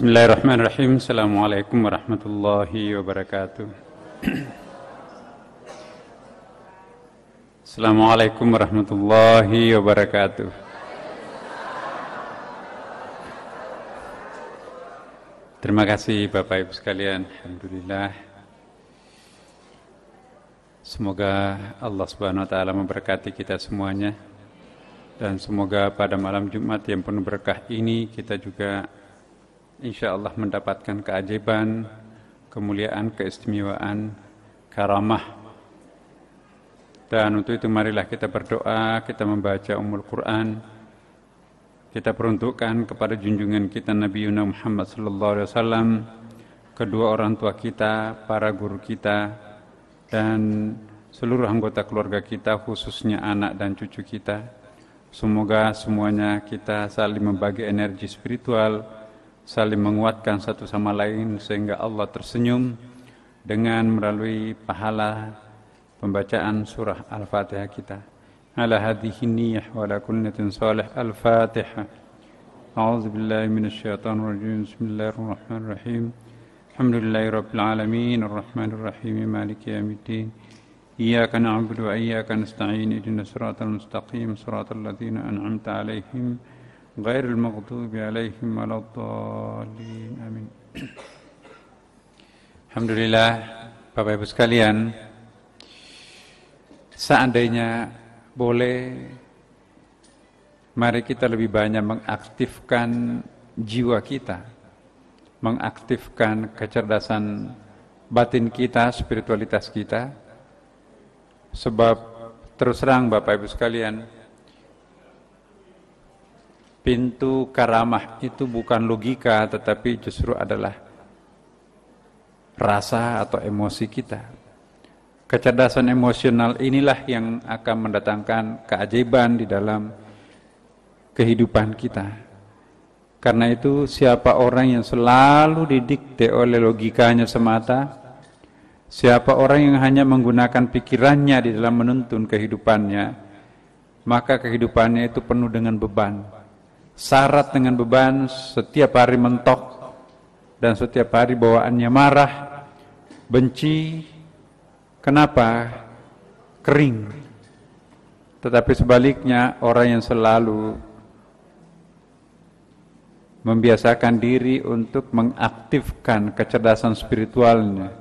Bismillahirrahmanirrahim. Assalamualaikum warahmatullahi wabarakatuh. Assalamualaikum warahmatullahi wabarakatuh. Terima kasih Bapak Ibu sekalian. Alhamdulillah. Semoga Allah Subhanahu wa taala memberkati kita semuanya, dan semoga pada malam Jumat yang penuh berkah ini kita juga insya Allah mendapatkan keajaiban, kemuliaan, keistimewaan, karamah. Dan untuk itu marilah kita berdoa, kita membaca Ummul Quran, kita peruntukkan kepada junjungan kita Nabi Muhammad SAW, kedua orang tua kita, para guru kita, dan seluruh anggota keluarga kita, khususnya anak dan cucu kita. Semoga semuanya kita saling membagi energi spiritual, saling menguatkan satu sama lain sehingga Allah tersenyum dengan melalui pahala pembacaan surah Al-Fatihah kita. Ala hadhihi niyyah wa ala kulli niyatin salih. Al-Fatihah. A'udzu billahi minasyaitonir rajim. Bismillahirrahmanirrahim. Alhamdulillahirabbil alamin arrahmanir rahim maliki yaumiddin. Iyyaka na'budu wa iyyaka nasta'in. Ihdinas siratal mustaqim, siratal ladzina an'amta 'alaihim ghairil maghdubi 'alaihim waladdallin. Amin. Alhamdulillah, Bapak Ibu sekalian, seandainya boleh, mari kita lebih banyak mengaktifkan jiwa kita, mengaktifkan kecerdasan batin kita, spiritualitas kita. Sebab terus terang Bapak Ibu sekalian, pintu karamah itu bukan logika, tetapi justru adalah rasa atau emosi kita. Kecerdasan emosional inilah yang akan mendatangkan keajaiban di dalam kehidupan kita. Karena itu siapa orang yang selalu didikte oleh logikanya semata, siapa orang yang hanya menggunakan pikirannya di dalam menuntun kehidupannya, maka kehidupannya itu penuh dengan beban, syarat dengan beban, setiap hari mentok, dan setiap hari bawaannya marah, benci. Kenapa? Kering. Tetapi sebaliknya, orang yang selalu membiasakan diri untuk mengaktifkan kecerdasan spiritualnya,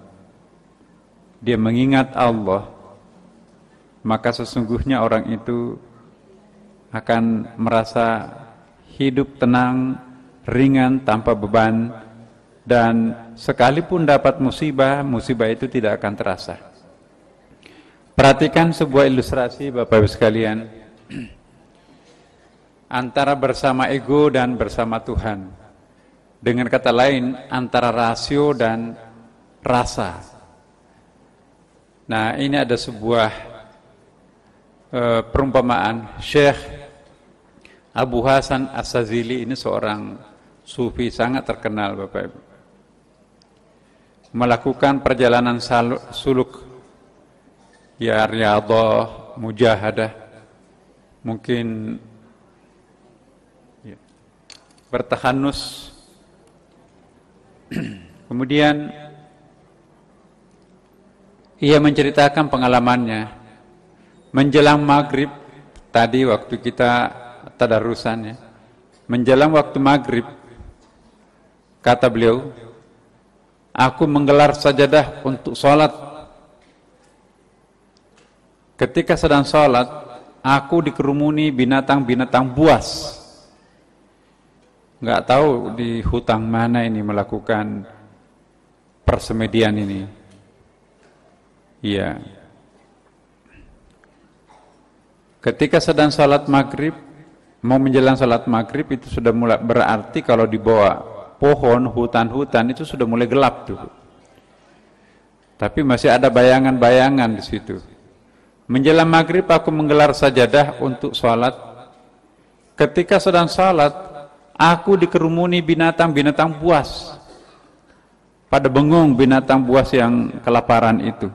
dia mengingat Allah, maka sesungguhnya orang itu akan merasa hidup tenang, ringan, tanpa beban, dan sekalipun dapat musibah, musibah itu tidak akan terasa. Perhatikan sebuah ilustrasi Bapak Ibu sekalian, antara bersama ego dan bersama Tuhan. Dengan kata lain, antara rasio dan rasa. Nah, ini ada sebuah perumpamaan. Syekh Abu Hasan As-Sazili ini seorang sufi sangat terkenal Bapak Ibu. Melakukan perjalanan suluk, ya riyadhah, mujahadah, mungkin ya, bertahanus. Kemudian ia menceritakan pengalamannya menjelang maghrib tadi waktu kita tadarusan ya. Menjelang waktu maghrib, kata beliau, aku menggelar sajadah untuk sholat. Ketika sedang sholat, aku dikerumuni binatang-binatang buas. Nggak tahu di hutan mana ini melakukan persemedian ini. Iya. Ketika sedang sholat maghrib, mau menjelang sholat maghrib itu sudah mulai, berarti kalau di bawah pohon, hutan-hutan itu sudah mulai gelap tuh. Tapi masih ada bayangan-bayangan di situ. Menjelang maghrib aku menggelar sajadah untuk sholat. Ketika sedang sholat, aku dikerumuni binatang-binatang buas. Pada bengong binatang buas yang kelaparan itu.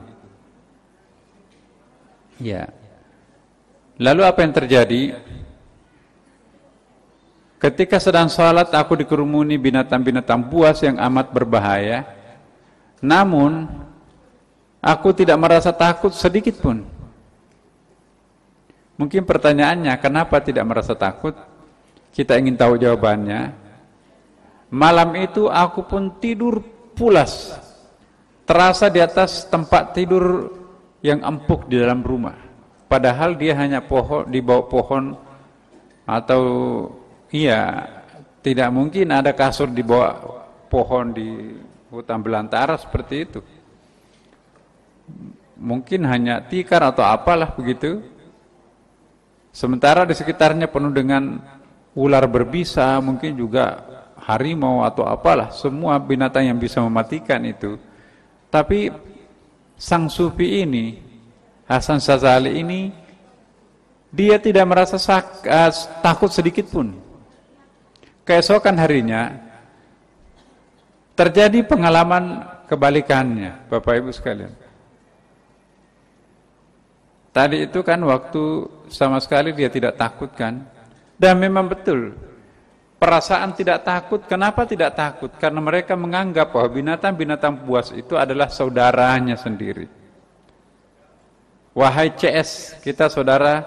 Ya. Lalu apa yang terjadi? Ketika sedang sholat, aku dikerumuni binatang-binatang buas yang amat berbahaya. Namun, aku tidak merasa takut sedikit pun. Mungkin pertanyaannya, kenapa tidak merasa takut? Kita ingin tahu jawabannya. Malam itu aku pun tidur pulas. Terasa di atas tempat tidur yang empuk di dalam rumah. Padahal dia hanya di bawah pohon atau tidak mungkin ada kasur di bawah pohon di hutan belantara seperti itu. Mungkin hanya tikar atau apalah begitu. Sementara di sekitarnya penuh dengan ular berbisa, mungkin juga harimau atau apalah, semua binatang yang bisa mematikan itu. Tapi sang sufi ini, Hasan Syazali ini, dia tidak merasa takut sedikit pun. Keesokan harinya terjadi pengalaman kebalikannya, Bapak Ibu sekalian. Tadi itu kan waktu sama sekali dia tidak takut kan? Dan memang betul, perasaan tidak takut. Kenapa tidak takut? Karena mereka menganggap bahwa binatang-binatang buas itu adalah saudaranya sendiri. Wahai CS, kita saudara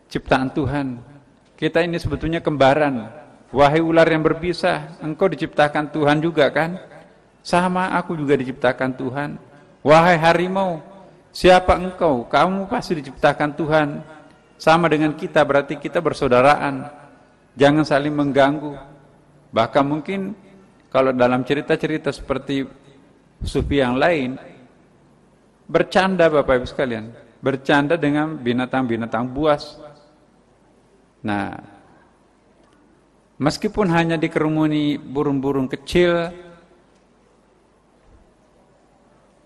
ciptaan Tuhan. Kita ini sebetulnya kembaran. Wahai ular yang berbisa, engkau diciptakan Tuhan juga kan? Sama, aku juga diciptakan Tuhan. Wahai harimau, siapa engkau? Kamu pasti diciptakan Tuhan. Sama dengan kita, berarti kita bersaudaraan. Jangan saling mengganggu. Bahkan mungkin kalau dalam cerita-cerita seperti sufi yang lain, bercanda Bapak Ibu sekalian, bercanda dengan binatang-binatang buas. Nah, meskipun hanya dikerumuni burung-burung kecil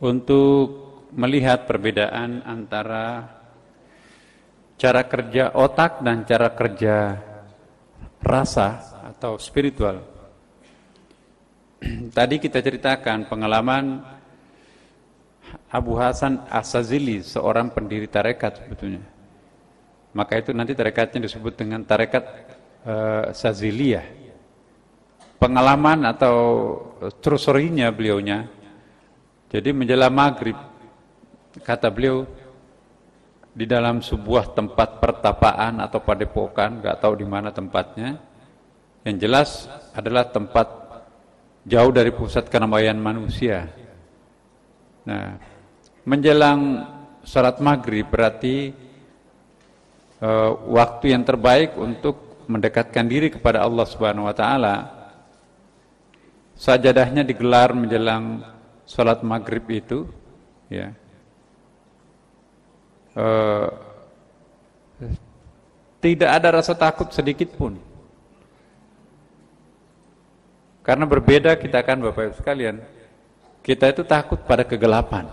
untuk melihat perbedaan antara cara kerja otak dan cara kerja rasa atau spiritual. Tadi kita ceritakan pengalaman Abu Hasan As-Sazili, seorang pendiri tarekat sebetulnya. Maka itu nanti tarekatnya disebut dengan tarekat Saziliyah. Pengalaman atau true story-nya beliaunya. Jadi menjelang maghrib, kata beliau, di dalam sebuah tempat pertapaan atau padepokan, nggak tahu di mana tempatnya, yang jelas adalah tempat jauh dari pusat keramaian manusia. Nah, menjelang salat maghrib berarti waktu yang terbaik untuk mendekatkan diri kepada Allah Subhanahu wa taala. Sajadahnya digelar menjelang salat maghrib itu, ya. Tidak ada rasa takut sedikit pun. Karena berbeda kita kan Bapak Ibu sekalian. Kita itu takut pada kegelapan.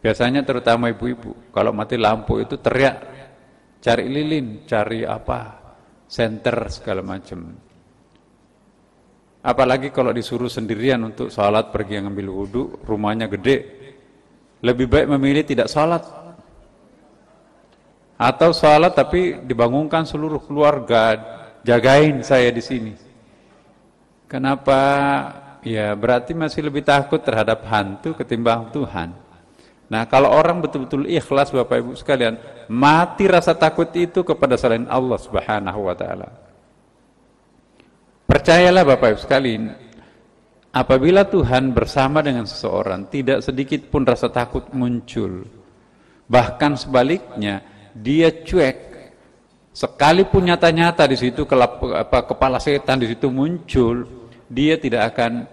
Biasanya terutama ibu-ibu, kalau mati lampu itu teriak, cari lilin, cari apa, senter segala macam. Apalagi kalau disuruh sendirian untuk sholat, pergi ngambil wudhu, rumahnya gede, lebih baik memilih tidak sholat. Atau sholat tapi dibangunkan seluruh keluarga, jagain saya di sini. Kenapa? Ya berarti masih lebih takut terhadap hantu ketimbang Tuhan. Nah kalau orang betul-betul ikhlas Bapak Ibu sekalian, mati rasa takut itu kepada selain Allah Subhanahu wa ta'ala. Percayalah Bapak Ibu sekalian, apabila Tuhan bersama dengan seseorang, tidak sedikit pun rasa takut muncul. Bahkan sebaliknya, dia cuek. Sekalipun nyata-nyata di situ kepala setan di situ muncul, dia tidak akan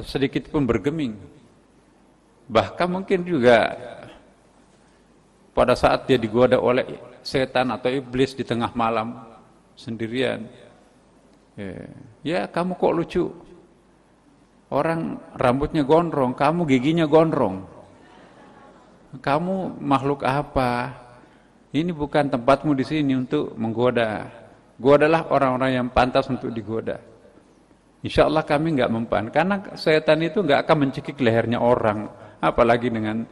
sedikit pun bergeming. Bahkan mungkin juga pada saat dia digoda oleh setan atau iblis di tengah malam sendirian, ya kamu kok lucu, orang rambutnya gondrong, kamu giginya gondrong, kamu makhluk apa? Ini bukan tempatmu di sini untuk menggoda. Godalah orang-orang yang pantas untuk digoda. Insya Allah kami nggak mempan, karena setan itu nggak akan mencekik lehernya orang, apalagi dengan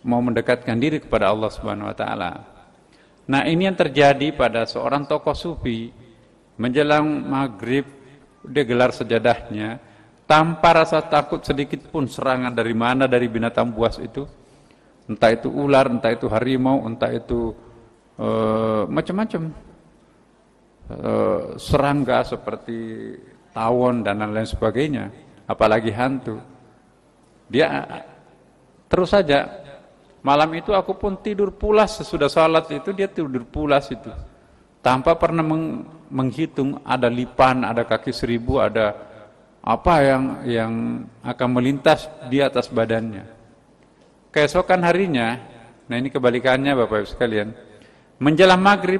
mau mendekatkan diri kepada Allah Subhanahu Wa Taala. Nah, ini yang terjadi pada seorang tokoh sufi. Menjelang maghrib, dia gelar sajadahnya, tanpa rasa takut sedikit pun serangan dari mana, dari binatang buas itu. Entah itu ular, entah itu harimau, entah itu macam-macam. Serangga seperti tawon dan lain sebagainya. Apalagi hantu. Dia terus saja. Malam itu aku pun tidur pulas sesudah salat itu, dia tidur pulas itu. Tanpa pernah menghitung ada lipan, ada kaki 1000, ada apa yang akan melintas di atas badannya. Keesokan harinya, nah ini kebalikannya Bapak Ibu sekalian, menjelang maghrib,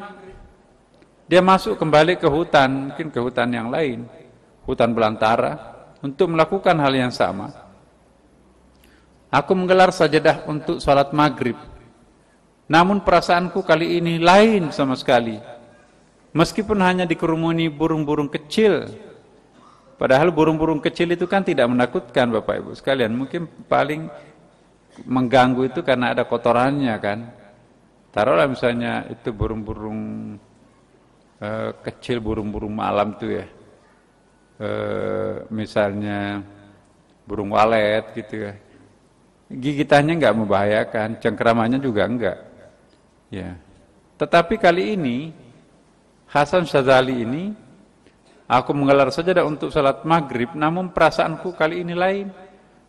dia masuk kembali ke hutan, mungkin ke hutan yang lain, hutan belantara, untuk melakukan hal yang sama. Aku menggelar sajadah untuk salat maghrib. Namun perasaanku kali ini lain sama sekali. Meskipun hanya dikerumuni burung-burung kecil. Padahal burung-burung kecil itu kan tidak menakutkan Bapak Ibu sekalian. Mungkin paling mengganggu itu karena ada kotorannya kan. Taruhlah misalnya itu burung-burung kecil, burung-burung malam itu ya. Misalnya burung walet gitu ya. Gigitannya enggak membahayakan, cengkeramannya juga enggak. Ya. Tetapi kali ini Hasan Syadzali ini aku menggelar sajadah untuk salat maghrib, namun perasaanku kali ini lain.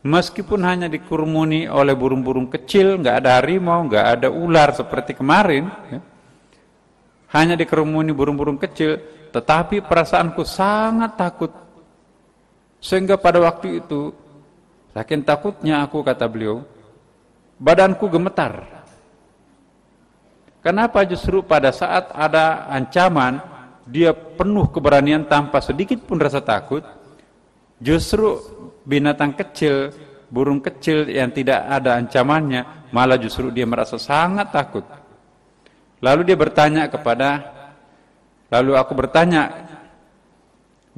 Meskipun hanya dikerumuni oleh burung-burung kecil, enggak ada harimau, enggak ada ular seperti kemarin, ya. Hanya dikerumuni burung-burung kecil, tetapi perasaanku sangat takut. Sehingga pada waktu itu saking takutnya aku, kata beliau, badanku gemetar. Kenapa? Justru pada saat ada ancaman, dia penuh keberanian tanpa sedikit pun rasa takut. Justru binatang kecil, burung kecil yang tidak ada ancamannya, malah justru dia merasa sangat takut. Lalu dia bertanya lalu aku bertanya,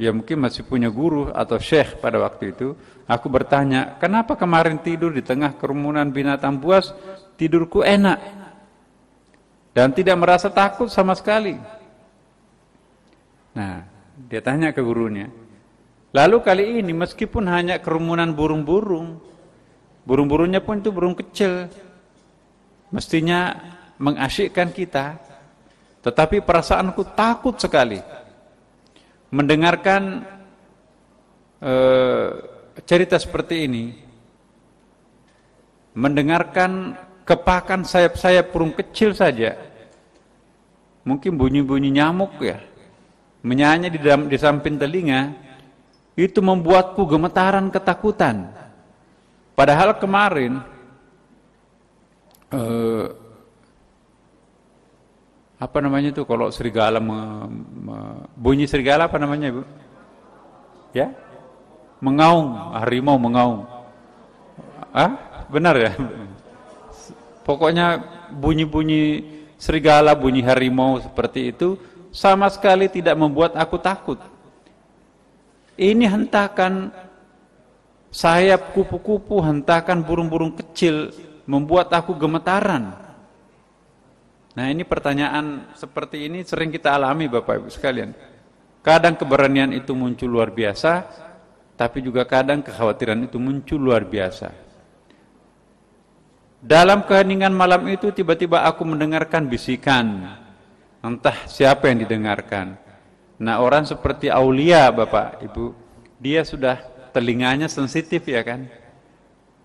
ya mungkin masih punya guru atau syekh pada waktu itu. Aku bertanya, kenapa kemarin tidur di tengah kerumunan binatang buas, tidurku enak dan tidak merasa takut sama sekali. Nah, dia tanya ke gurunya. Lalu kali ini meskipun hanya kerumunan burung-burung, burung-burungnya pun itu burung kecil, mestinya mengasyikkan kita, tetapi perasaanku takut sekali mendengarkan cerita seperti ini, mendengarkan kepakan sayap-sayap burung kecil saja, mungkin bunyi-bunyi nyamuk ya, menyanyi di samping telinga, itu membuatku gemetaran ketakutan. Padahal kemarin apa namanya itu kalau serigala bunyi serigala apa namanya Ibu? Ya? Mengaung, harimau mengaung. Benar ya? Pokoknya bunyi-bunyi serigala, bunyi harimau seperti itu sama sekali tidak membuat aku takut. Ini hentakan sayap kupu-kupu, hentakan burung-burung kecil membuat aku gemetaran. Nah, ini pertanyaan seperti ini sering kita alami Bapak Ibu sekalian. Kadang keberanian itu muncul luar biasa, tapi juga kadang kekhawatiran itu muncul luar biasa. Dalam keheningan malam itu tiba-tiba aku mendengarkan bisikan. Entah siapa yang didengarkan. Nah, orang seperti aulia Bapak Ibu, dia sudah telinganya sensitif ya kan.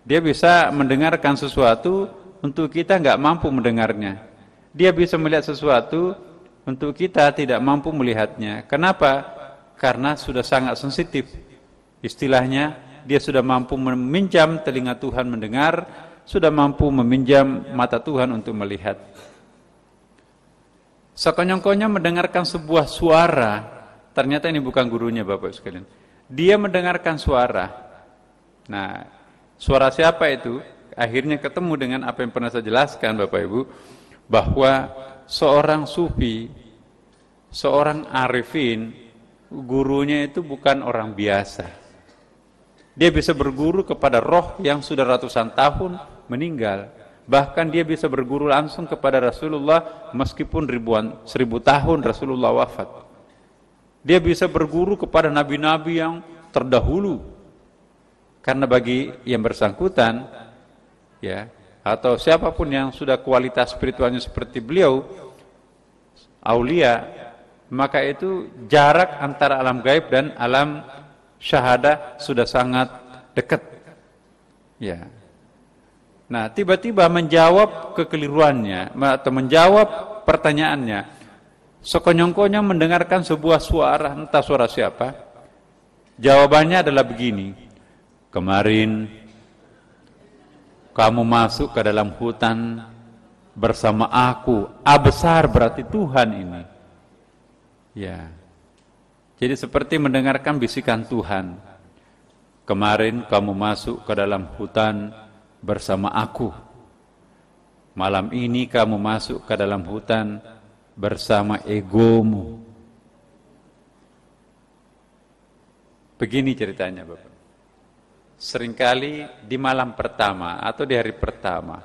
Dia bisa mendengarkan sesuatu untuk kita enggak mampu mendengarnya. Dia bisa melihat sesuatu untuk kita tidak mampu melihatnya. Kenapa? Karena sudah sangat sensitif. Istilahnya, dia sudah mampu meminjam telinga Tuhan mendengar, sudah mampu meminjam mata Tuhan untuk melihat. Sekonyong-konyong mendengarkan sebuah suara, ternyata ini bukan gurunya Bapak sekalian. Dia mendengarkan suara. Nah, suara siapa itu? Akhirnya ketemu dengan apa yang pernah saya jelaskan Bapak Ibu, bahwa seorang sufi, seorang arifin, gurunya itu bukan orang biasa. Dia bisa berguru kepada roh yang sudah ratusan tahun meninggal. Bahkan dia bisa berguru langsung kepada Rasulullah meskipun 1000 tahun Rasulullah wafat. Dia bisa berguru kepada nabi-nabi yang terdahulu. Karena bagi yang bersangkutan, ya, atau siapapun yang sudah kualitas spiritualnya seperti beliau, aulia, maka itu jarak antara alam gaib dan alam syahadah sudah sangat dekat. Ya. Nah, tiba-tiba menjawab kekeliruannya atau menjawab pertanyaannya. Sekonyong-konyong mendengarkan sebuah suara, entah suara siapa. Jawabannya adalah begini. Kemarin kamu masuk ke dalam hutan bersama aku. A besar berarti Tuhan ini. Ya. Jadi seperti mendengarkan bisikan Tuhan. Kemarin kamu masuk ke dalam hutan bersama aku. Malam ini kamu masuk ke dalam hutan bersama egomu. Begini ceritanya, Bapak. Seringkali di malam pertama atau di hari pertama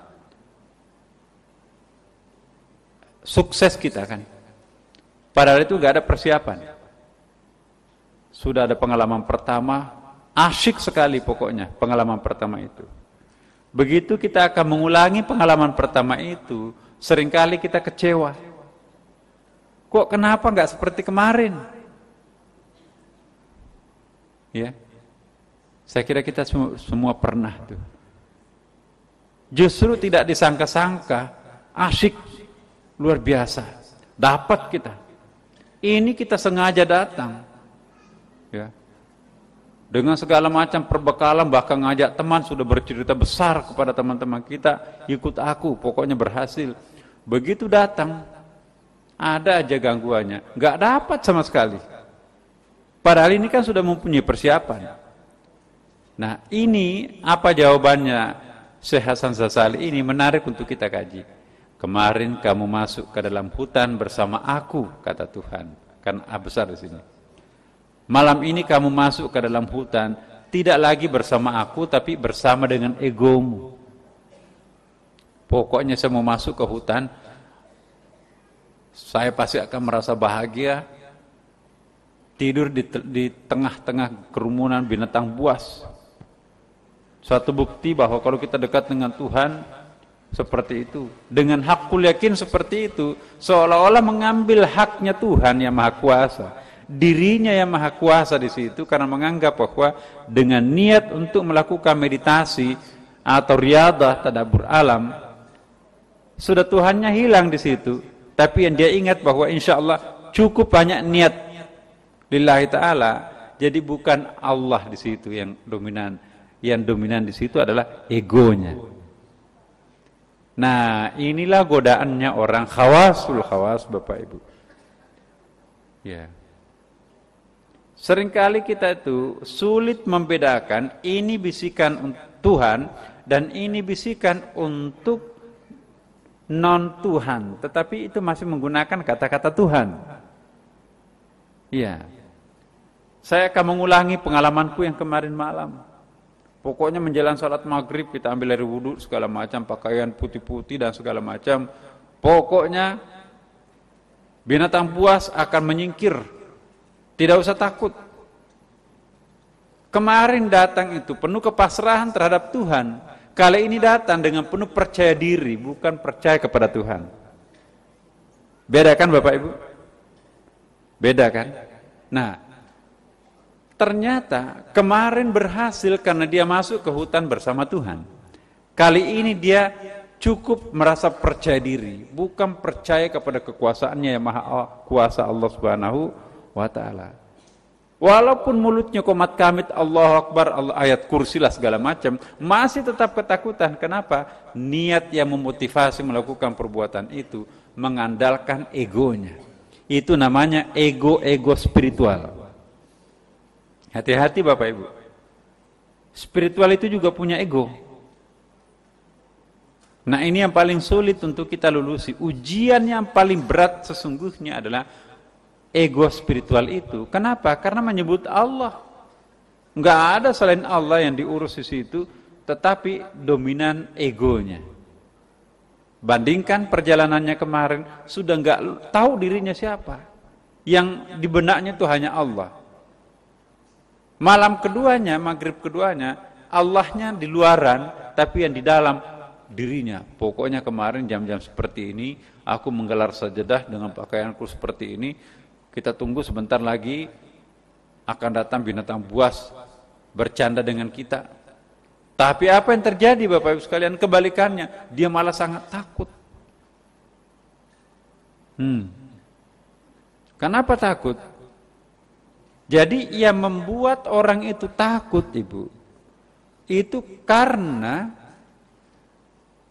sukses kita kan. Padahal itu gak ada persiapan. Sudah ada pengalaman pertama, asyik sekali pokoknya pengalaman pertama itu. Begitu kita akan mengulangi pengalaman pertama itu, seringkali kita kecewa. Kok kenapa nggak seperti kemarin? Ya, saya kira kita semua pernah tuh. Justru tidak disangka-sangka, asyik, luar biasa, dapat kita. Ini kita sengaja datang, ya. Dengan segala macam perbekalan, bahkan ngajak teman, sudah bercerita besar kepada teman-teman kita, ikut aku, pokoknya berhasil. Begitu datang, ada aja gangguannya, nggak dapat sama sekali. Padahal ini kan sudah mempunyai persiapan. Nah, ini apa jawabannya Syekh Hasan Sazali ini menarik untuk kita kaji. Kemarin kamu masuk ke dalam hutan bersama aku, kata Tuhan. Kan A besar di sini. Malam ini kamu masuk ke dalam hutan, tidak lagi bersama aku, tapi bersama dengan egomu. Pokoknya saya mau masuk ke hutan, saya pasti akan merasa bahagia, tidur di tengah-tengah kerumunan binatang buas. Suatu bukti bahwa kalau kita dekat dengan Tuhan, seperti itu. Dengan hakul yakin seperti itu, seolah-olah mengambil haknya Tuhan yang Maha Kuasa. Dirinya yang Maha Kuasa di situ karena menganggap bahwa dengan niat untuk melakukan meditasi atau riadah tadabbur alam sudah Tuhannya hilang di situ, tapi yang dia ingat bahwa insya Allah cukup banyak niat lillahi ta'ala, jadi bukan Allah di situ yang dominan. Yang dominan di situ adalah egonya. Nah, inilah godaannya orang khawasul khawas, Bapak Ibu. Ya. Seringkali kita itu sulit membedakan ini bisikan Tuhan dan ini bisikan untuk non-Tuhan, tetapi itu masih menggunakan kata-kata Tuhan. Iya. Saya akan mengulangi pengalamanku yang kemarin malam. Pokoknya menjelang salat maghrib kita ambil air wudhu segala macam, pakaian putih-putih dan segala macam. Pokoknya binatang buas akan menyingkir. Tidak usah takut. Kemarin datang itu penuh kepasrahan terhadap Tuhan. Kali ini datang dengan penuh percaya diri, bukan percaya kepada Tuhan. Beda kan Bapak Ibu? Beda kan? Nah, ternyata kemarin berhasil karena dia masuk ke hutan bersama Tuhan. Kali ini dia cukup merasa percaya diri, bukan percaya kepada kekuasaannya yang Maha Kuasa Allah Subhanahu wa ta'ala. Walaupun mulutnya komat kamit Allahu Akbar, Allah, ayat kursi lah segala macam, masih tetap ketakutan. Kenapa? Niat yang memotivasi melakukan perbuatan itu mengandalkan egonya. Itu namanya ego spiritual. Hati-hati Bapak Ibu. Spiritual itu juga punya ego. Nah, ini yang paling sulit untuk kita lulusi. Ujian yang paling berat sesungguhnya adalah ego spiritual itu. Kenapa? Karena menyebut Allah. Enggak ada selain Allah yang diurus di situ, tetapi dominan egonya. Bandingkan perjalanannya kemarin, sudah nggak tahu dirinya siapa. Yang di benaknya itu hanya Allah. Malam keduanya, maghrib keduanya, Allahnya di luaran, tapi yang di dalam dirinya. Pokoknya kemarin jam-jam seperti ini, aku menggelar sajadah dengan pakaianku seperti ini. Kita tunggu sebentar lagi, akan datang binatang buas bercanda dengan kita. Tapi apa yang terjadi Bapak Ibu sekalian? Kebalikannya, dia malah sangat takut. Kenapa takut? Jadi yang membuat orang itu takut, Ibu, itu karena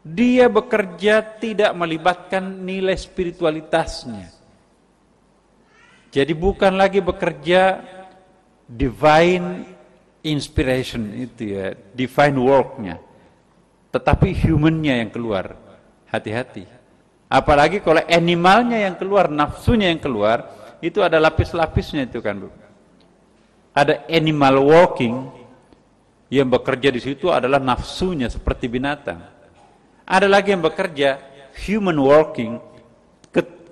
dia bekerja tidak melibatkan nilai spiritualitasnya. Jadi bukan lagi bekerja divine inspiration itu ya, divine work-nya, tetapi human-nya yang keluar. Hati-hati. Apalagi kalau animalnya yang keluar, nafsunya yang keluar, itu ada lapis-lapisnya itu kan, Bu. Ada animal walking, yang bekerja di situ adalah nafsunya seperti binatang. Ada lagi yang bekerja human walking,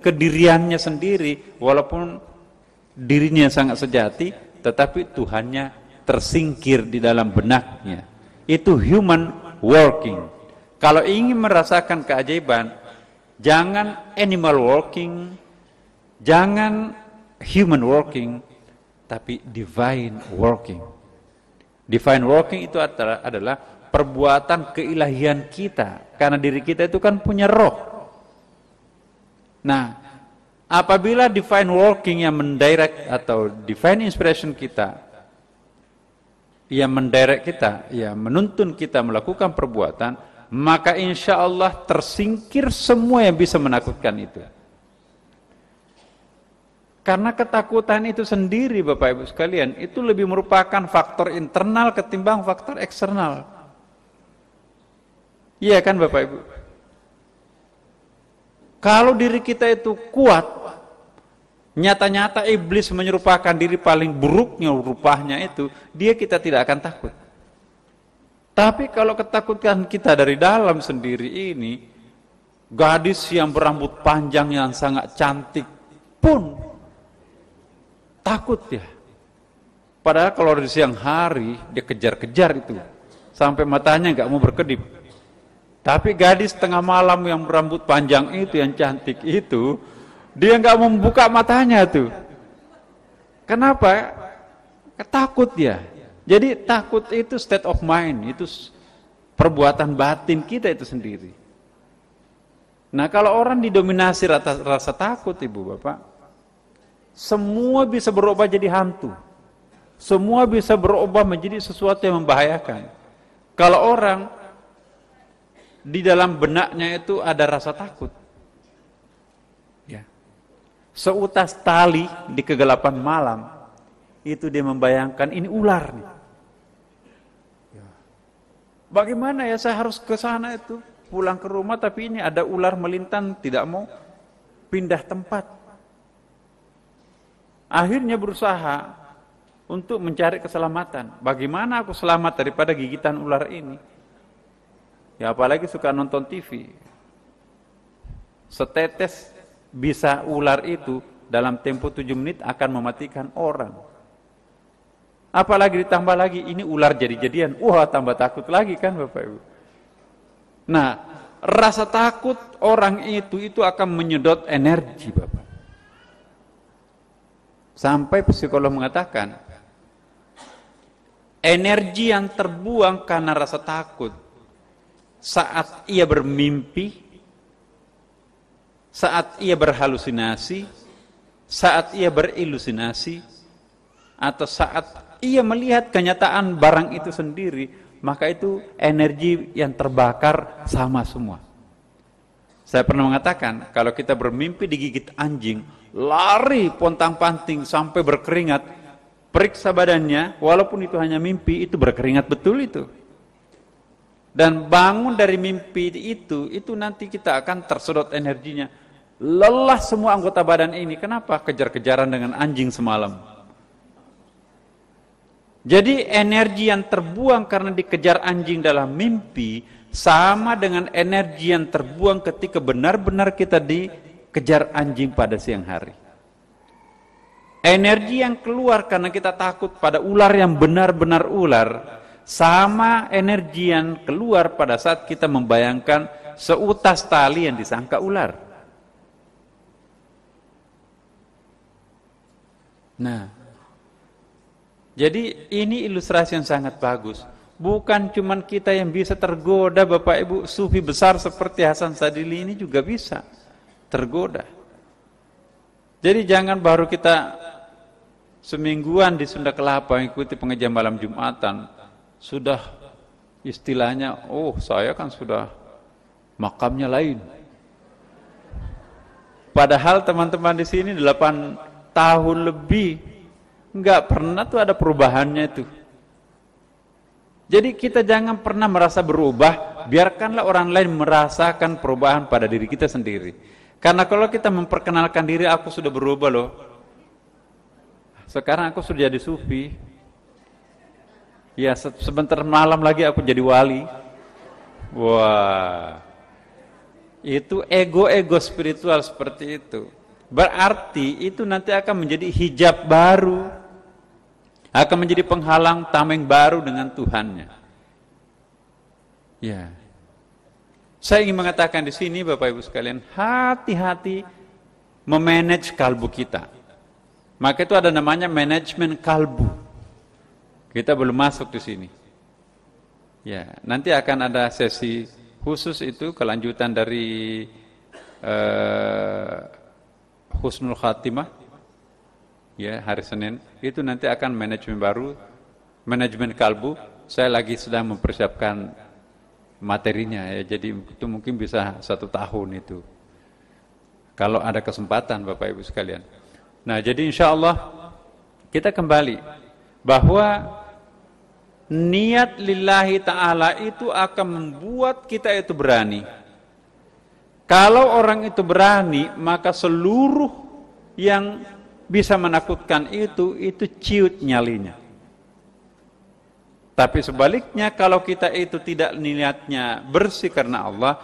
kediriannya sendiri, walaupun dirinya sangat sejati, tetapi Tuhannya tersingkir di dalam benaknya. Itu human walking. Kalau ingin merasakan keajaiban, jangan animal walking, jangan human walking, tapi divine walking. Divine walking itu adalah perbuatan keilahian kita, karena diri kita itu kan punya roh. Nah, apabila divine walking yang mendirect atau divine inspiration kita, yang menderek kita, yang menuntun kita melakukan perbuatan, maka insya Allah tersingkir semua yang bisa menakutkan itu. Karena ketakutan itu sendiri Bapak Ibu sekalian, itu lebih merupakan faktor internal ketimbang faktor eksternal. Iya kan Bapak Ibu? Kalau diri kita itu kuat, nyata-nyata iblis menyerupakan diri paling buruknya rupanya itu, kita tidak akan takut. Tapi kalau ketakutan kita dari dalam sendiri ini, gadis yang berambut panjang yang sangat cantik pun takut ya. Padahal kalau di siang hari dia kejar-kejar itu sampai matanya nggak mau berkedip. Tapi gadis tengah malam yang berambut panjang itu, yang cantik itu, dia nggak mau membuka matanya tuh. Kenapa? Takut dia. Jadi takut itu state of mind, itu perbuatan batin kita itu sendiri. Nah kalau orang didominasi rasa takut Ibu Bapak, semua bisa berubah jadi hantu. Semua bisa berubah menjadi sesuatu yang membahayakan. Kalau orang di dalam benaknya itu ada rasa takut, seutas tali di kegelapan malam, itu dia membayangkan ini ular nih. Bagaimana ya saya harus ke sana itu, pulang ke rumah tapi ini ada ular melintang, tidak mau pindah tempat. Akhirnya berusaha untuk mencari keselamatan. Bagaimana aku selamat daripada gigitan ular ini? Ya apalagi suka nonton TV. Setetes bisa ular itu dalam tempo 7 menit akan mematikan orang. Apalagi ditambah lagi ini ular jadi-jadian. Wah tambah takut lagi kan Bapak Ibu. Nah rasa takut orang itu akan menyedot energi Bapak. Sampai psikolog mengatakan energi yang terbuang karena rasa takut saat ia bermimpi, saat ia berhalusinasi, saat ia berilusinasi, atau saat ia melihat kenyataan barang itu sendiri, maka itu energi yang terbakar sama semua. Saya pernah mengatakan, kalau kita bermimpi digigit anjing, lari pontang-panting sampai berkeringat, periksa badannya, walaupun itu hanya mimpi, itu berkeringat betul itu. Dan bangun dari mimpi itu nanti kita akan tersedot energinya. Lelah semua anggota badan ini. Kenapa? Kejar-kejaran dengan anjing semalam. Jadi energi yang terbuang karena dikejar anjing dalam mimpi sama dengan energi yang terbuang ketika benar-benar kita dikejar anjing pada siang hari. Energi yang keluar karena kita takut pada ular yang benar-benar ular, sama energi yang keluar pada saat kita membayangkan seutas tali yang disangka ular. Nah, jadi ini ilustrasi yang sangat bagus. Bukan cuma kita yang bisa tergoda, Bapak Ibu, sufi besar seperti Hasan Sadili ini juga bisa tergoda. Jadi jangan baru kita semingguan di Sunda Kelapa mengikuti pengajian malam Jumatan, sudah istilahnya, oh saya kan sudah makamnya lain. Padahal teman-teman di sini 8 tahun lebih nggak pernah tuh ada perubahannya itu. Jadi kita jangan pernah merasa berubah, biarkanlah orang lain merasakan perubahan pada diri kita sendiri. Karena kalau kita memperkenalkan diri, aku sudah berubah loh. Sekarang aku sudah jadi sufi. Ya sebentar malam lagi aku jadi wali. Wah, itu ego-ego spiritual seperti itu. Berarti itu nanti akan menjadi hijab baru, akan menjadi penghalang tameng baru dengan Tuhannya. Ya, saya ingin mengatakan di sini, Bapak Ibu sekalian, hati-hati memanage kalbu kita. Maka itu ada namanya manajemen kalbu. Kita belum masuk di sini. Ya, nanti akan ada sesi khusus itu kelanjutan dari Husnul Khatimah. Ya, hari Senin itu nanti akan manajemen baru, manajemen kalbu. Saya lagi sedang mempersiapkan materinya ya, jadi itu mungkin bisa 1 tahun itu kalau ada kesempatan, Bapak Ibu sekalian. Nah, jadi insya Allah kita kembali bahwa niat lillahi ta'ala itu akan membuat kita itu berani. Kalau orang itu berani, maka seluruh yang bisa menakutkan itu ciut nyalinya. Tapi sebaliknya, kalau kita itu tidak niatnya bersih karena Allah,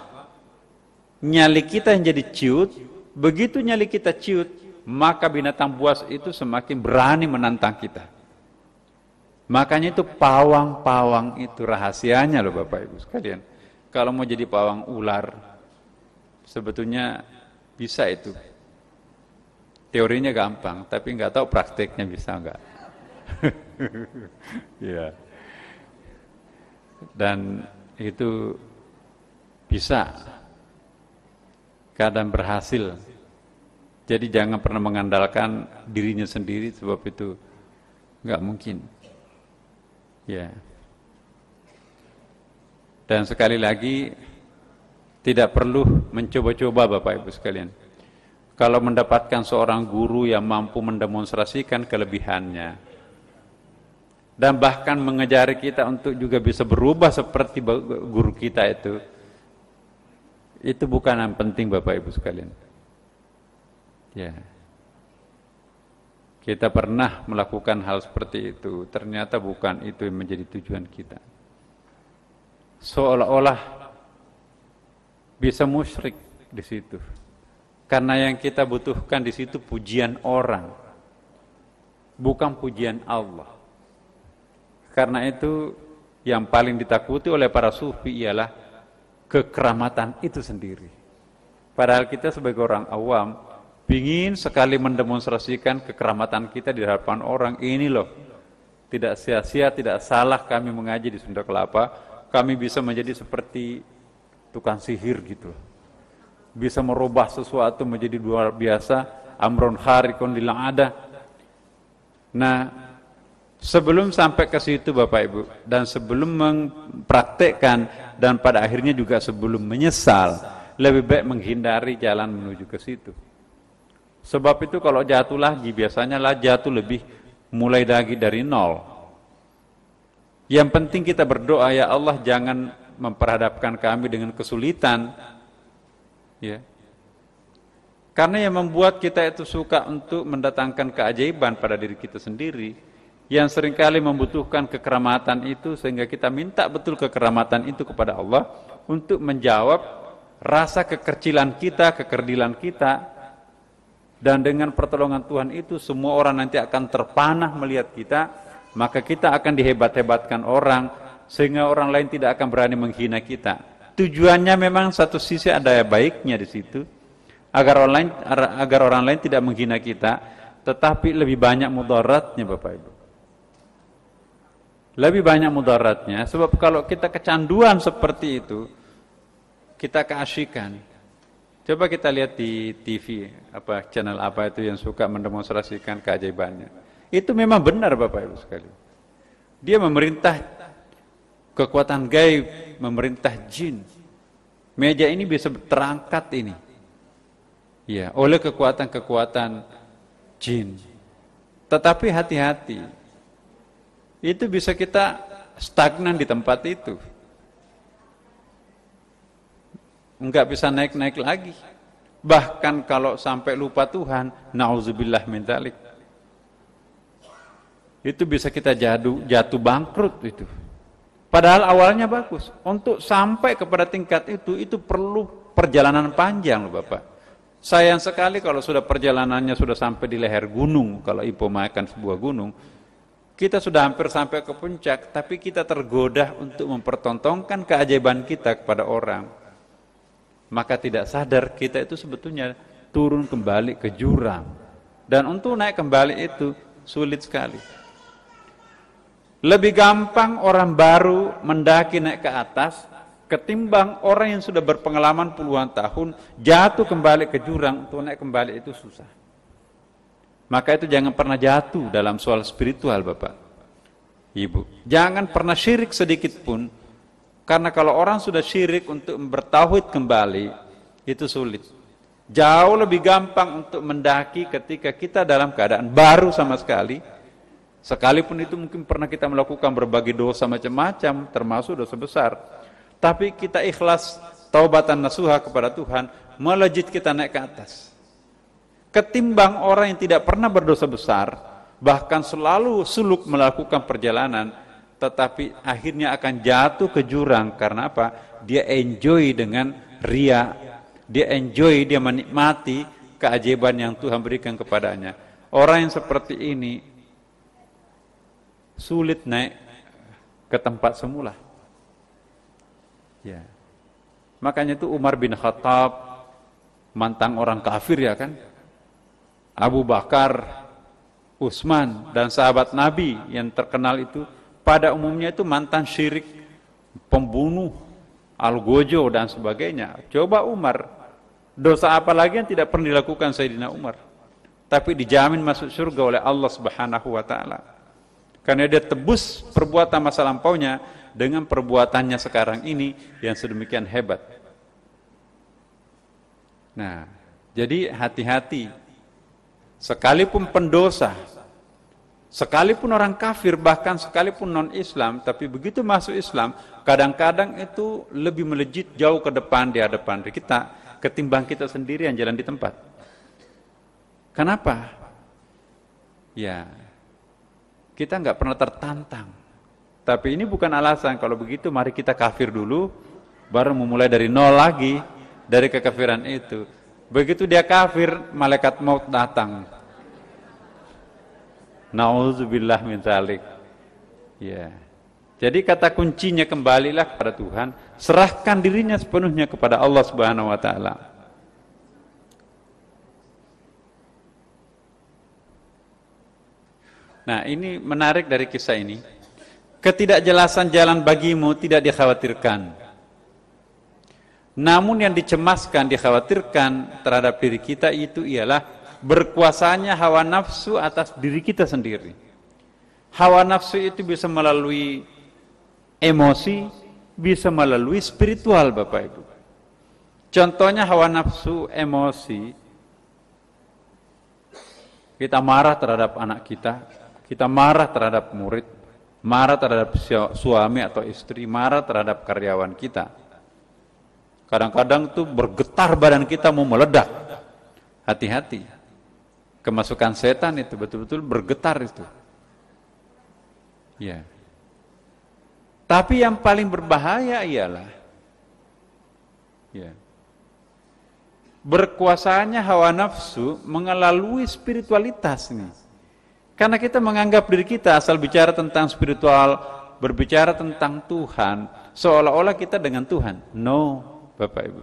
nyali kita yang jadi ciut. Begitu nyali kita ciut, maka binatang buas itu semakin berani menantang kita. Makanya itu pawang-pawang itu rahasianya loh Bapak Ibu sekalian. Kalau mau jadi pawang ular, sebetulnya bisa itu. Teorinya gampang, tapi nggak tahu prakteknya bisa nggak. Ya. Dan itu bisa, kadang berhasil. Jadi jangan pernah mengandalkan dirinya sendiri, sebab itu nggak mungkin. Ya. Dan sekali lagi, tidak perlu mencoba-coba Bapak Ibu sekalian. Kalau mendapatkan seorang guru yang mampu mendemonstrasikan kelebihannya dan bahkan mengajari kita untuk juga bisa berubah seperti guru kita itu bukan yang penting Bapak Ibu sekalian. Ya. Kita pernah melakukan hal seperti itu, ternyata bukan itu yang menjadi tujuan kita. Seolah-olah bisa musyrik di situ. Karena yang kita butuhkan di situ pujian orang, bukan pujian Allah. Karena itu yang paling ditakuti oleh para sufi ialah kekeramatan itu sendiri. Padahal kita sebagai orang awam ingin sekali mendemonstrasikan kekeramatan kita di hadapan orang. Ini loh, tidak sia-sia, tidak salah kami mengaji di Sunda Kelapa. Kami bisa menjadi seperti tukang sihir gitu. Bisa merubah sesuatu menjadi luar biasa, amrun kharikun lil ada. Nah, sebelum sampai ke situ Bapak Ibu, dan sebelum mempraktekkan, dan pada akhirnya juga sebelum menyesal, lebih baik menghindari jalan menuju ke situ. Sebab itu kalau jatuh lagi, biasanya lah jatuh lebih mulai lagi dari nol. Yang penting kita berdoa, ya Allah jangan memperhadapkan kami dengan kesulitan. Ya. Karena yang membuat kita itu suka untuk mendatangkan keajaiban pada diri kita sendiri, yang seringkali membutuhkan kekeramatan itu, sehingga kita minta betul kekeramatan itu kepada Allah, untuk menjawab rasa kekercilan kita, kekerdilan kita. Dan dengan pertolongan Tuhan itu semua orang nanti akan terpanah melihat kita, maka kita akan dihebat-hebatkan orang sehingga orang lain tidak akan berani menghina kita. Tujuannya memang satu sisi ada baiknya di situ, agar orang lain tidak menghina kita, tetapi lebih banyak mudaratnya Bapak Ibu. Lebih banyak mudaratnya, sebab kalau kita kecanduan seperti itu, kita keasyikan. Coba kita lihat di TV, channel apa itu yang suka mendemonstrasikan keajaibannya. Itu memang benar Bapak Ibu sekali. Dia memerintah kekuatan gaib, memerintah jin. Meja ini bisa terangkat ini. Ya, oleh kekuatan-kekuatan jin. Tetapi hati-hati. Itu bisa kita stagnan di tempat itu. Enggak bisa naik-naik lagi. Bahkan kalau sampai lupa Tuhan, na'udzubillah min dzalik. Itu bisa kita jatuh bangkrut itu. Padahal awalnya bagus. Untuk sampai kepada tingkat itu perlu perjalanan panjang loh Bapak. Sayang sekali kalau sudah perjalanannya sudah sampai di leher gunung, kalau ipomakan sebuah gunung, kita sudah hampir sampai ke puncak, tapi kita tergoda untuk mempertontonkan keajaiban kita kepada orang. Maka tidak sadar kita itu sebetulnya turun kembali ke jurang. Dan untuk naik kembali itu sulit sekali. Lebih gampang orang baru mendaki naik ke atas ketimbang orang yang sudah berpengalaman puluhan tahun jatuh kembali ke jurang. Untuk naik kembali itu susah. Maka itu jangan pernah jatuh dalam soal spiritual Bapak Ibu. Jangan pernah syirik sedikit pun. Karena kalau orang sudah syirik untuk bertauhid kembali, itu sulit. Jauh lebih gampang untuk mendaki ketika kita dalam keadaan baru sama sekali. Sekalipun itu mungkin pernah kita melakukan berbagai dosa macam-macam, termasuk dosa besar. Tapi kita ikhlas, taubatan nasuha kepada Tuhan, melejit kita naik ke atas. Ketimbang orang yang tidak pernah berdosa besar, bahkan selalu suluk melakukan perjalanan, tetapi akhirnya akan jatuh ke jurang. Karena apa? Dia enjoy dengan ria, dia enjoy, dia menikmati keajaiban yang Tuhan berikan kepadanya. Orang yang seperti ini sulit naik ke tempat semula. Ya. Makanya itu Umar bin Khattab mantang orang kafir ya kan? Abu Bakar, Utsman dan sahabat Nabi yang terkenal itu pada umumnya itu mantan syirik, pembunuh, algojo dan sebagainya. Coba Umar, dosa apa lagi yang tidak pernah dilakukan Sayyidina Umar? Tapi dijamin masuk surga oleh Allah Subhanahu wa taala. Karena dia tebus perbuatan masa lampaunya dengan perbuatannya sekarang ini yang sedemikian hebat. Nah, jadi hati-hati. Sekalipun pendosa, sekalipun orang kafir, bahkan sekalipun non-Islam, tapi begitu masuk Islam, kadang-kadang itu lebih melejit jauh ke depan di hadapan kita, ketimbang kita sendiri yang jalan di tempat. Kenapa? Ya, kita nggak pernah tertantang. Tapi ini bukan alasan. Kalau begitu mari kita kafir dulu, baru memulai dari nol lagi, dari kekafiran itu. Begitu dia kafir, malaikat maut datang. Nauzubillah min dzalik. Ya. Jadi kata kuncinya kembalilah kepada Tuhan, serahkan dirinya sepenuhnya kepada Allah Subhanahu wa taala. Nah, ini menarik dari kisah ini. Ketidakjelasan jalan bagimu tidak dikhawatirkan. Namun yang dicemaskan, dikhawatirkan terhadap diri kita itu ialah berkuasanya hawa nafsu atas diri kita sendiri. Hawa nafsu itu bisa melalui emosi, bisa melalui spiritual Bapak Ibu. Contohnya hawa nafsu emosi, kita marah terhadap anak kita marah terhadap murid, marah terhadap suami atau istri, marah terhadap karyawan kita. Kadang-kadang tuh bergetar badan kita mau meledak. Hati-hati. Kemasukan setan itu betul-betul bergetar itu. Ya. Tapi yang paling berbahaya ialah Ya. Berkuasanya hawa nafsu mengelalui spiritualitas nih. Karena kita menganggap diri kita asal bicara tentang spiritual, berbicara tentang Tuhan, seolah-olah kita dengan Tuhan. No, Bapak Ibu.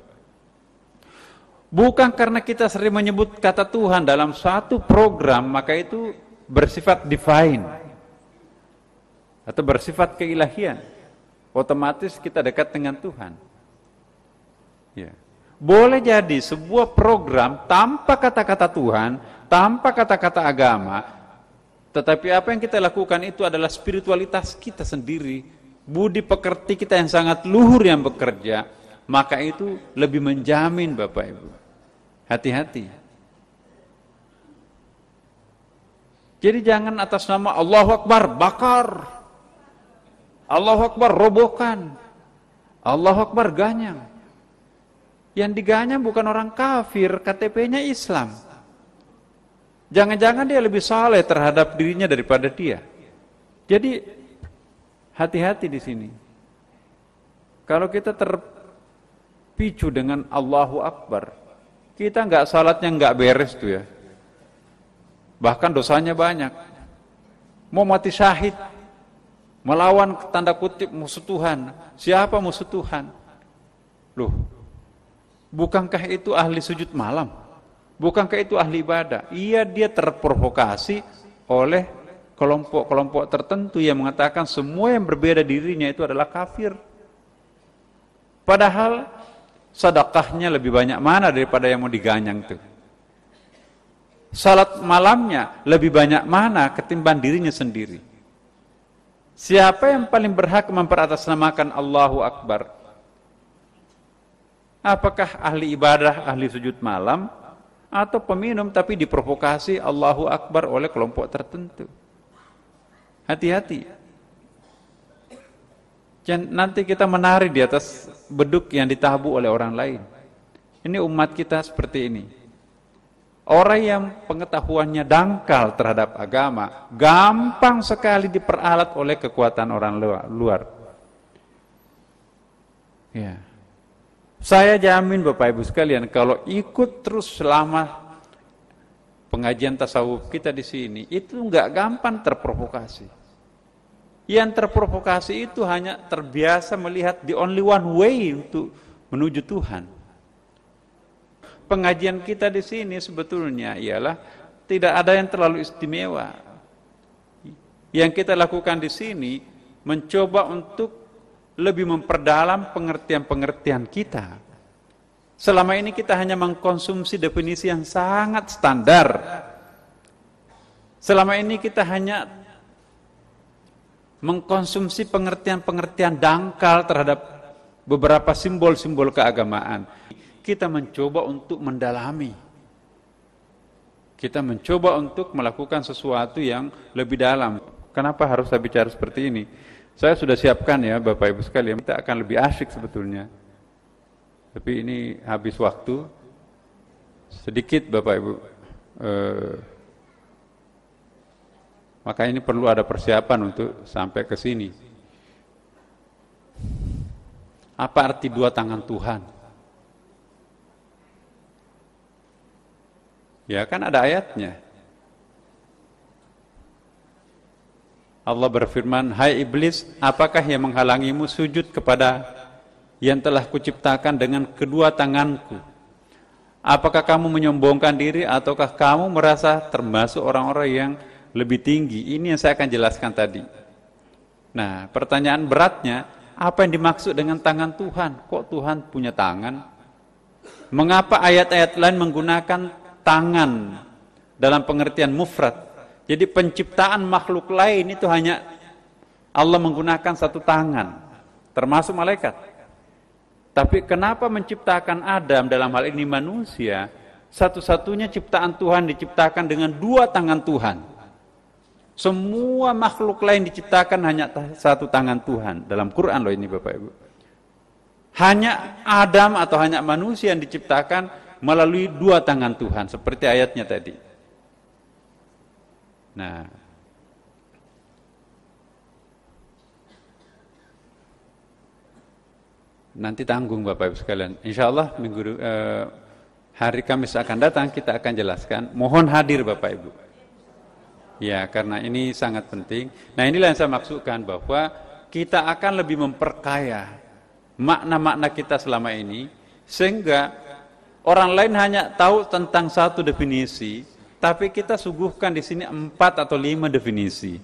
Bukan karena kita sering menyebut kata Tuhan dalam suatu program, maka itu bersifat divine atau bersifat keilahian. Otomatis kita dekat dengan Tuhan. Ya. Boleh jadi sebuah program tanpa kata-kata Tuhan, tanpa kata-kata agama, tetapi apa yang kita lakukan itu adalah spiritualitas kita sendiri, budi pekerti kita yang sangat luhur yang bekerja, maka itu lebih menjamin Bapak Ibu. Hati-hati. Jadi jangan atas nama Allahu Akbar bakar, Allahu Akbar robohkan, Allahu Akbar ganyang. Yang diganyang bukan orang kafir, KTP-nya Islam. Jangan-jangan dia lebih saleh terhadap dirinya daripada dia. Jadi hati-hati di sini. Kalau kita terpicu dengan Allahu Akbar, kita salatnya nggak beres tuh ya. Bahkan dosanya banyak. Mau mati syahid, melawan tanda kutip musuh Tuhan. Siapa musuh Tuhan? Loh, bukankah itu ahli sujud malam? Bukankah itu ahli ibadah? Iya, dia terprovokasi oleh kelompok-kelompok tertentu yang mengatakan semua yang berbeda dirinya itu adalah kafir. Padahal sedekahnya lebih banyak mana daripada yang mau diganyang itu. Salat malamnya lebih banyak mana ketimbang dirinya sendiri. Siapa yang paling berhak memperatasnamakan Allahu Akbar? Apakah ahli ibadah, ahli sujud malam, atau peminum tapi diprovokasi Allahu Akbar oleh kelompok tertentu? Hati-hati. Nanti kita menari di atas beduk yang ditabu oleh orang lain. Ini umat kita seperti ini. Orang yang pengetahuannya dangkal terhadap agama, gampang sekali diperalat oleh kekuatan orang luar. Ya. Saya jamin Bapak Ibu sekalian, kalau ikut terus selama pengajian tasawuf kita di sini, itu nggak gampang terprovokasi. Yang terprovokasi itu hanya terbiasa melihat the only one way untuk menuju Tuhan. Pengajian kita di sini sebetulnya ialah tidak ada yang terlalu istimewa. Yang kita lakukan di sini mencoba untuk lebih memperdalam pengertian-pengertian kita. Selama ini kita hanya mengkonsumsi definisi yang sangat standar. Selama ini kita hanya mengkonsumsi pengertian-pengertian dangkal terhadap beberapa simbol-simbol keagamaan. Kita mencoba untuk mendalami. Kita mencoba untuk melakukan sesuatu yang lebih dalam. Kenapa harus saya bicara seperti ini? Saya sudah siapkan ya Bapak Ibu sekalian, kita akan lebih asyik sebetulnya. Tapi ini habis waktu. Sedikit Bapak Ibu. Maka ini perlu ada persiapan untuk sampai ke sini. Apa arti dua tangan Tuhan? Ya kan ada ayatnya. Allah berfirman, hai iblis, apakah yang menghalangimu sujud kepada yang telah kuciptakan dengan kedua tanganku? Apakah kamu menyombongkan diri ataukah kamu merasa termasuk orang-orang yang lebih tinggi? Ini yang saya akan jelaskan tadi. Nah, pertanyaan beratnya, apa yang dimaksud dengan tangan Tuhan? Kok Tuhan punya tangan? Mengapa ayat-ayat lain menggunakan tangan dalam pengertian mufrad? Jadi penciptaan makhluk lain itu hanya Allah menggunakan satu tangan, termasuk malaikat. Tapi kenapa menciptakan Adam, dalam hal ini manusia, satu-satunya ciptaan Tuhan diciptakan dengan dua tangan Tuhan? Semua makhluk lain diciptakan hanya satu tangan Tuhan. Dalam Quran loh ini Bapak Ibu. Hanya Adam atau hanya manusia yang diciptakan melalui dua tangan Tuhan, seperti ayatnya tadi. Nah, nanti tanggung Bapak Ibu sekalian. Insya Allah hari Kamis akan datang kita akan jelaskan. Mohon hadir Bapak Ibu. Ya, karena ini sangat penting. Nah, inilah yang saya maksudkan bahwa kita akan lebih memperkaya makna-makna kita selama ini, sehingga orang lain hanya tahu tentang satu definisi, tapi kita suguhkan di sini 4 atau 5 definisi.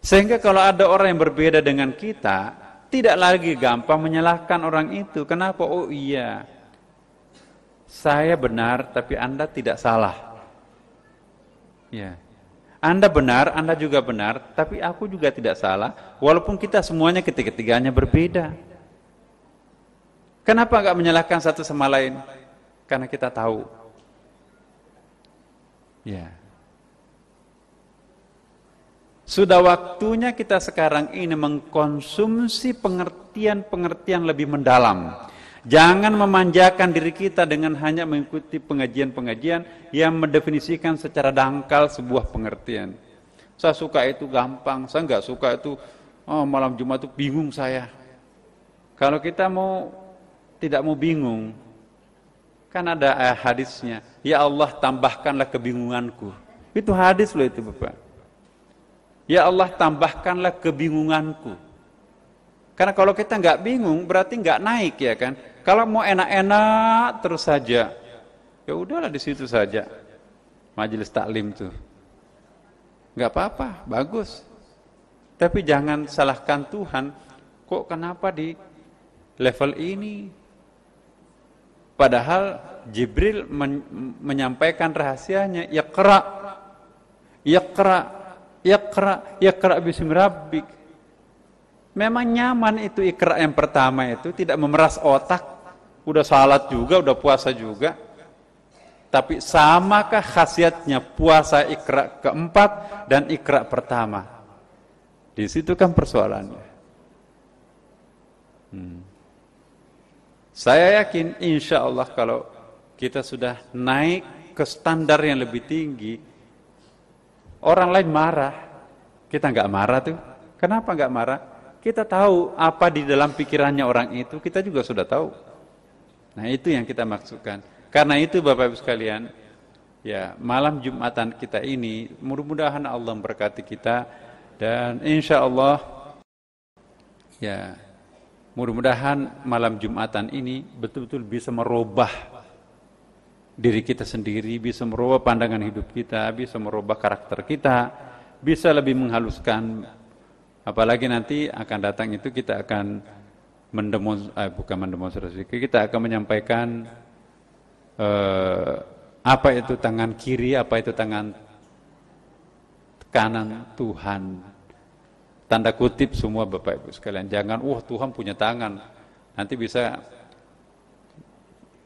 Sehingga kalau ada orang yang berbeda dengan kita, tidak lagi gampang menyalahkan orang itu. Kenapa? Oh iya, saya benar, tapi Anda tidak salah. Ya, Anda benar, Anda juga benar, tapi aku juga tidak salah. Walaupun kita semuanya ketiga-tiganya berbeda. Kenapa enggak menyalahkan satu sama lain? Karena kita tahu. Ya. Sudah waktunya kita sekarang ini mengkonsumsi pengertian-pengertian lebih mendalam. Jangan memanjakan diri kita dengan hanya mengikuti pengajian-pengajian yang mendefinisikan secara dangkal sebuah pengertian. Saya suka itu gampang, saya enggak suka itu malam Jumat itu bingung saya. Kalau kita tidak mau bingung, kan ada hadisnya, ya Allah tambahkanlah kebingunganku. Itu hadis loh itu Bapak. Ya Allah tambahkanlah kebingunganku. Karena kalau kita nggak bingung berarti nggak naik ya kan. Kalau mau enak-enak terus saja, ya udahlah di situ saja. Majelis taklim tuh, nggak apa-apa, bagus. Tapi jangan salahkan Tuhan. Kok kenapa di level ini? Padahal Jibril menyampaikan rahasianya, Iqra bismi rabbik. Memang nyaman itu Iqra yang pertama itu, tidak memeras otak. Udah salat juga, udah puasa juga. Tapi samakah khasiatnya puasa Iqra keempat dan Iqra pertama? Di situ kan persoalannya. Saya yakin insya Allah kalau kita sudah naik ke standar yang lebih tinggi, orang lain marah, kita nggak marah tuh. Kenapa nggak marah? Kita tahu apa di dalam pikirannya orang itu, kita juga sudah tahu. Nah itu yang kita maksudkan. Karena itu Bapak Ibu sekalian, ya malam Jumatan kita ini, mudah-mudahan Allah memberkati kita dan insya Allah, ya mudah-mudahan malam Jumatan ini betul-betul bisa merubah diri kita sendiri, bisa merubah pandangan hidup kita, bisa merubah karakter kita, bisa lebih menghaluskan. Apalagi nanti akan datang itu kita akan mendemonstrasi, kita akan menyampaikan apa itu tangan kiri, apa itu tangan kanan Tuhan. Tanda kutip semua Bapak Ibu sekalian. Jangan, Tuhan punya tangan. Nanti bisa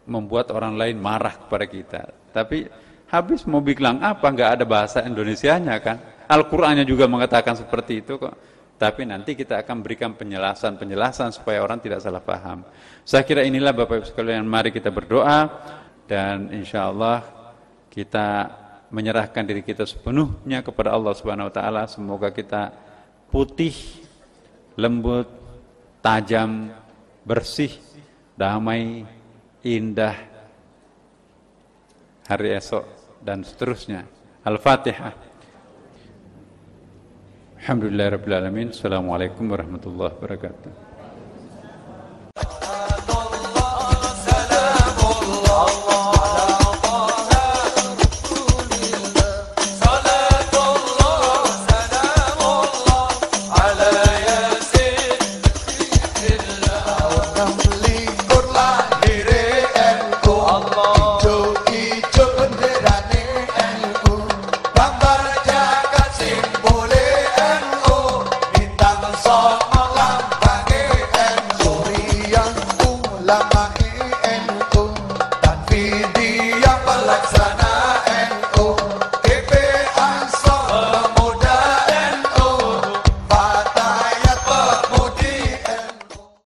membuat orang lain marah kepada kita. Tapi habis mau bilang apa, nggak ada bahasa Indonesianya kan. Al-Qur'annya juga mengatakan seperti itu kok. Tapi nanti kita akan berikan penjelasan supaya orang tidak salah paham. Saya kira inilah Bapak Ibu sekalian, mari kita berdoa dan insya Allah kita menyerahkan diri kita sepenuhnya kepada Allah Subhanahu Wa Taala. Semoga kita putih, lembut, tajam, bersih, damai, indah hari esok dan seterusnya. Al-Fatihah. Alhamdulillahirabbil alamin. Assalamualaikum warahmatullahi wabarakatuh. Song